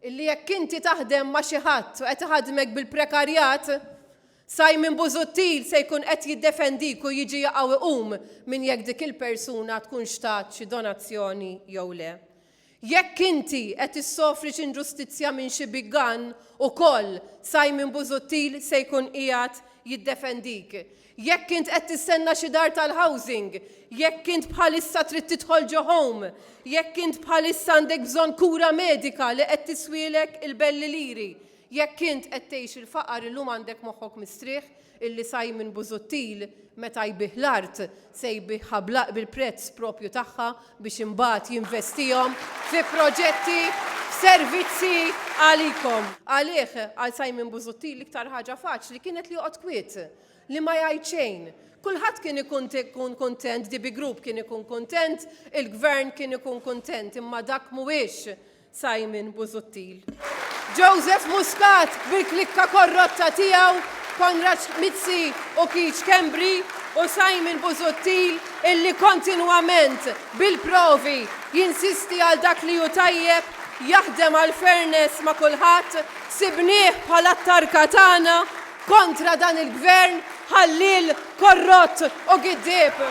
illi jekk inti taħdem ma' xi ħadd u qed iħaddmek bil-prekarjat, Simon Busuttil se jkun qed jiddefendik u jiġi jaqgħu iqum minn jekk dik il-persuna tkun xtat xi donazzjoni jew le. Jekk inti qed issofri x'inġustizzja minn xi biggan ukoll Simon Busuttil se jkun qiegħed jiddefendik. Jekk int qed tistenna xi dar tal-housing, jekk int bħalissa trid tidħol ġo home, jekk int bħalissa għandek bżonn kura medika li qed tiswielek il-belli liri, jekk int qed tgħix il-faqar illum għandek moħħok mistrieħ illi Simon Busuttil meta jbih l-art se jbihha bil-prezz propju tagħha biex imbagħad jinvestihom fi proġetti f'servizzi għalikom. Għalih għal Simon Busuttil iktar ħaġa faċli kienet li joqgħod kwiet, li ma jgħid xejn. Kulħadd kien ikun kontent, DB Group kien ikun kontent, il-gvern kien ikun kontent, imma dak mhuwiex Simon Busuttil. Joseph Muscat bil-klikka korrotta tiegħu, Konrad Mizzi u Keith Kembri u Simon Busuttil illi kontinwament bil-provi jinsisti għal dak li hu tajjeb, jaħdem għal fairness ma' kulħadd, sibnieh bħala t-tarka tagħna kontra dan il-gvern ħallil korrott u giddieb.